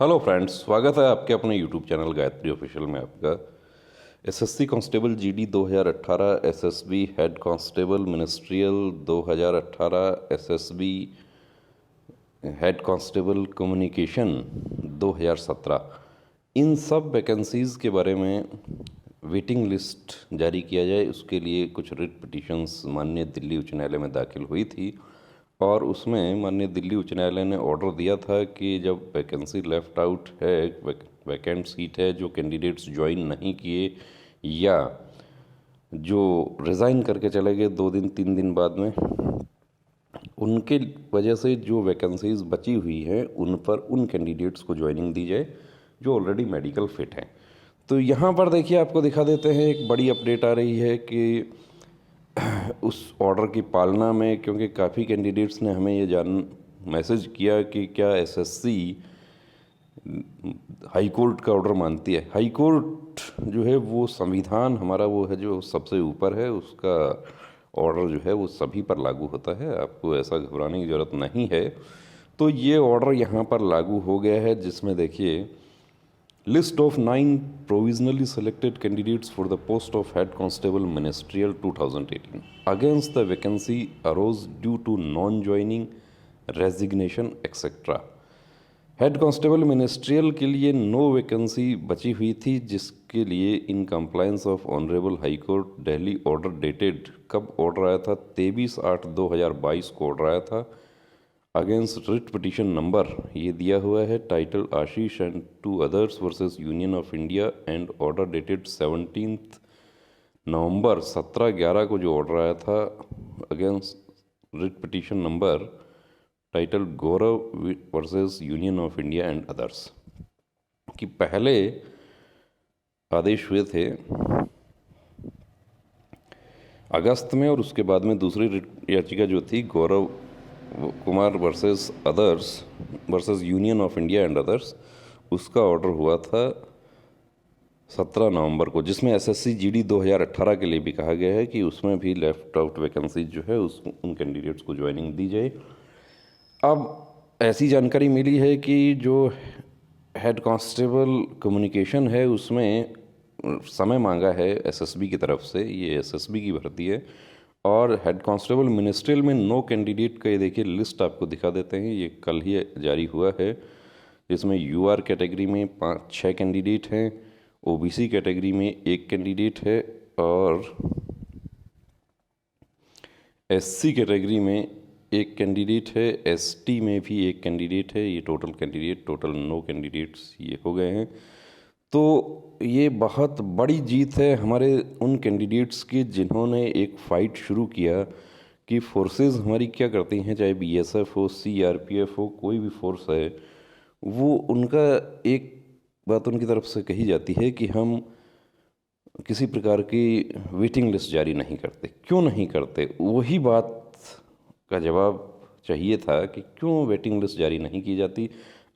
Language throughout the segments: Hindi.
हेलो फ्रेंड्स, स्वागत है आपके अपने यूट्यूब चैनल गायत्री ऑफिशियल में। आपका SSC constable GD 2018, SSB head constable ministerial 2018, SSB head constable communication 2017, इन सब वैकेंसीज़ के बारे में वेटिंग लिस्ट जारी किया जाए, उसके लिए कुछ रिट पिटीशंस माननीय दिल्ली उच्च न्यायालय में दाखिल हुई थी। और उसमें माननीय दिल्ली उच्च न्यायालय ने ऑर्डर दिया था कि जब वैकेंसी लेफ्ट आउट है, वैकेंट सीट है, जो कैंडिडेट्स ज्वाइन नहीं किए या जो रिज़ाइन करके चले गए 2 दिन 3 दिन बाद में, उनके वजह से जो वैकेंसीज बची हुई हैं उन पर उन कैंडिडेट्स को ज्वाइनिंग दी जाए जो ऑलरेडी मेडिकल फिट हैं। तो यहाँ पर देखिए, आपको दिखा देते हैं, एक बड़ी अपडेट आ रही है कि उस ऑर्डर की पालना में, क्योंकि काफ़ी कैंडिडेट्स ने हमें ये मैसेज किया कि क्या एसएससी हाई कोर्ट का ऑर्डर मानती है। हाई कोर्ट जो है वो संविधान हमारा वो है जो सबसे ऊपर है, उसका ऑर्डर जो है वो सभी पर लागू होता है, आपको ऐसा घबराने की ज़रूरत नहीं है। तो ये ऑर्डर यहाँ पर लागू हो गया है, जिसमें देखिए List of 9 provisionally selected candidates for the post of Head Constable Ministerial 2018 against the vacancy arose due to non-joining, resignation, etc. Head constable ministerial के लिए नो वैकेंसी बची हुई थी, जिसके लिए in compliance of honourable high court Delhi order dated, कब ऑर्डर आया था, 23/8/2022 को ऑर्डर आया था। अगेंस्ट रिट पिटीशन नंबर ये दिया हुआ है, title Ashish and 2 others versus union of India, and order dated 17 नवंबर 17/11 को जो ऑर्डर आया था against writ petition number title Gaurav versus union of India and others, कि पहले आदेश हुए थे अगस्त में, और उसके बाद में दूसरी रिट याचिका जो थी Gaurav Kumar versus others versus union of India and others, उसका ऑर्डर हुआ था 17 नवंबर को, जिसमें एसएससी जीडी 2018 के लिए भी कहा गया है कि उसमें भी लेफ्ट आउट वैकेंसी जो है उन कैंडिडेट्स को ज्वाइनिंग दी जाए। अब ऐसी जानकारी मिली है कि जो हेड कांस्टेबल कम्युनिकेशन है उसमें समय मांगा है एसएसबी की तरफ से, ये एसएसबी की भर्ती है, और हेड कांस्टेबल मिनिस्ट्रियल में नो कैंडिडेट का ये देखिए लिस्ट आपको दिखा देते हैं, ये कल ही जारी हुआ है, जिसमें यूआर कैटेगरी में 5-6 कैंडिडेट हैं, ओबीसी कैटेगरी में 1 कैंडिडेट है, और एससी कैटेगरी में 1 कैंडिडेट है, एसटी में भी 1 कैंडिडेट है। ये टोटल 9 कैंडिडेट्स ये हो गए हैं। तो ये बहुत बड़ी जीत है हमारे उन कैंडिडेट्स की जिन्होंने एक फ़ाइट शुरू किया कि फोर्सेस हमारी क्या करती हैं, चाहे बीएसएफ हो, सीआरपीएफ हो, कोई भी फोर्स है, वो उनका एक बात उनकी तरफ से कही जाती है कि हम किसी प्रकार की वेटिंग लिस्ट जारी नहीं करते। क्यों नहीं करते? वही बात का जवाब चाहिए था कि क्यों वेटिंग लिस्ट जारी नहीं की जाती।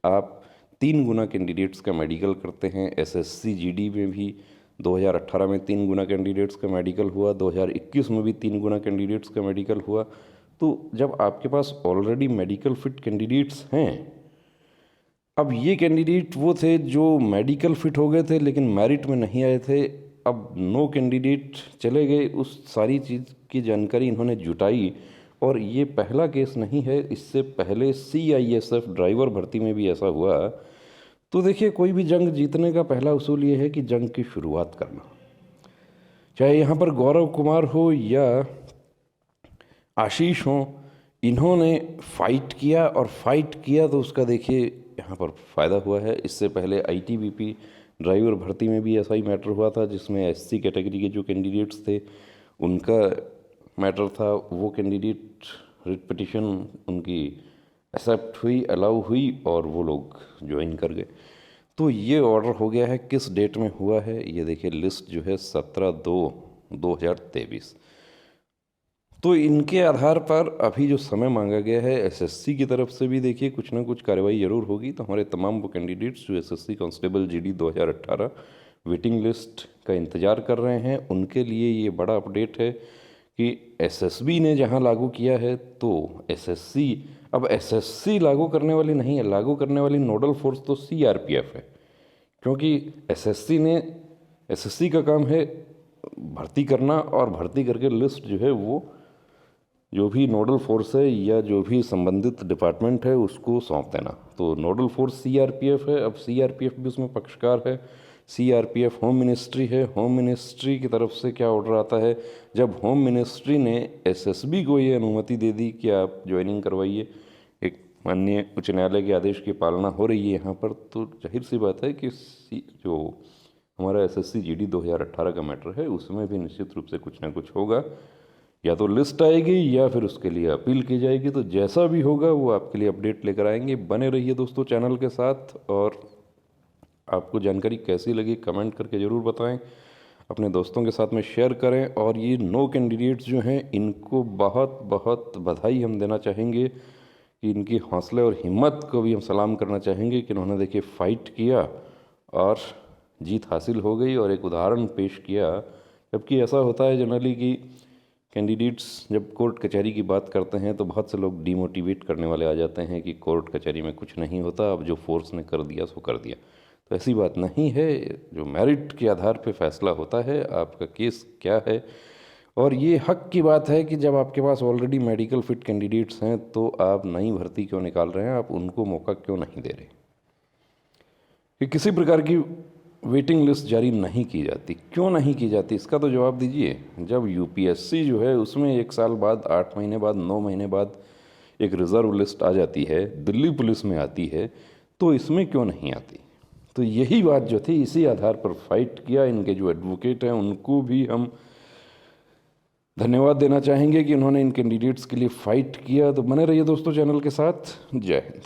आप 3 गुना कैंडिडेट्स का मेडिकल करते हैं, एसएससी जीडी में भी 2018 में 3 गुना कैंडिडेट्स का मेडिकल हुआ, 2021 में भी 3 गुना कैंडिडेट्स का मेडिकल हुआ। तो जब आपके पास ऑलरेडी मेडिकल फिट कैंडिडेट्स हैं, अब ये कैंडिडेट वो थे जो मेडिकल फिट हो गए थे लेकिन मेरिट में नहीं आए थे, अब नो कैंडिडेट चले गए, उस सारी चीज़ की जानकारी इन्होंने जुटाई। और ये पहला केस नहीं है, इससे पहले सीआईएसएफ ड्राइवर भर्ती में भी ऐसा हुआ। तो देखिए, कोई भी जंग जीतने का पहला उसूल ये है कि जंग की शुरुआत करना। चाहे यहाँ पर गौरव कुमार हो या आशीष हो, इन्होंने फाइट किया, और फाइट किया तो उसका देखिए यहाँ पर फ़ायदा हुआ है। इससे पहले आईटीबीपी ड्राइवर भर्ती में भी ऐसा ही मैटर हुआ था, जिसमें एससी कैटेगरी के जो कैंडिडेट्स थे उनका मैटर था, वो कैंडिडेट रिट पिटीशन उनकी एक्सेप्ट हुई, अलाउ हुई, और वो लोग ज्वाइन कर गए। तो ये ऑर्डर हो गया है। किस डेट में हुआ है ये देखिए, लिस्ट जो है 17/2/2023। तो इनके आधार पर अभी जो समय मांगा गया है एसएससी की तरफ से भी देखिए कुछ ना कुछ कार्रवाई ज़रूर होगी। तो हमारे तमाम वो कैंडिडेट्स जो SSC constable GD 2018 waiting list का इंतज़ार कर रहे हैं, उनके लिए ये बड़ा अपडेट है कि एसएसबी ने जहां लागू किया है तो एसएससी, अब एसएससी लागू करने वाली नहीं है, लागू करने वाली नोडल फोर्स तो सीआरपीएफ है, क्योंकि एसएससी का काम है भर्ती करना, और भर्ती करके लिस्ट जो है वो जो भी नोडल फोर्स है या जो भी संबंधित डिपार्टमेंट है उसको सौंप देना। तो नोडल फोर्स सीआरपीएफ है। अब सीआरपीएफ भी उसमें पक्षकार है। सीआरपीएफ होम मिनिस्ट्री है। होम मिनिस्ट्री की तरफ से क्या ऑर्डर आता है, जब होम मिनिस्ट्री ने एसएसबी को ये अनुमति दे दी कि आप ज्वाइनिंग करवाइए, एक माननीय उच्च न्यायालय के आदेश की पालना हो रही है यहाँ पर, तो जाहिर सी बात है कि जो हमारा एसएससी जीडी 2018 का मैटर है उसमें भी निश्चित रूप से कुछ ना कुछ होगा, या तो लिस्ट आएगी या फिर उसके लिए अपील की जाएगी। तो जैसा भी होगा वो आपके लिए अपडेट लेकर आएंगे। बने रहिए दोस्तों चैनल के साथ, और आपको जानकारी कैसी लगी कमेंट करके ज़रूर बताएं, अपने दोस्तों के साथ में शेयर करें। और ये 9 कैंडिडेट्स जो हैं इनको बहुत बहुत बधाई हम देना चाहेंगे कि इनकी हौसले और हिम्मत को भी हम सलाम करना चाहेंगे कि इन्होंने देखिए फ़ाइट किया और जीत हासिल हो गई और एक उदाहरण पेश किया। जबकि ऐसा होता है जनरली कि कैंडिडेट्स जब कोर्ट कचहरी की बात करते हैं तो बहुत से लोग डिमोटिवेट करने वाले आ जाते हैं कि कोर्ट कचहरी में कुछ नहीं होता, अब जो फोर्स ने कर दिया सो कर दिया। तो ऐसी बात नहीं है, जो मेरिट के आधार पे फैसला होता है आपका केस क्या है। और ये हक की बात है कि जब आपके पास ऑलरेडी मेडिकल फिट कैंडिडेट्स हैं तो आप नई भर्ती क्यों निकाल रहे हैं, आप उनको मौका क्यों नहीं दे रहे, कि किसी प्रकार की वेटिंग लिस्ट जारी नहीं की जाती। क्यों नहीं की जाती, इसका तो जवाब दीजिए। जब यूपीएससी जो है उसमें 1 साल बाद, 8 महीने बाद, 9 महीने बाद एक रिज़र्व लिस्ट आ जाती है, दिल्ली पुलिस में आती है, तो इसमें क्यों नहीं आती। तो यही बात जो थी, इसी आधार पर फाइट किया। इनके जो एडवोकेट हैं उनको भी हम धन्यवाद देना चाहेंगे कि उन्होंने इन कैंडिडेट्स के लिए फ़ाइट किया। तो बने रहिए दोस्तों चैनल के साथ। जय हिंद।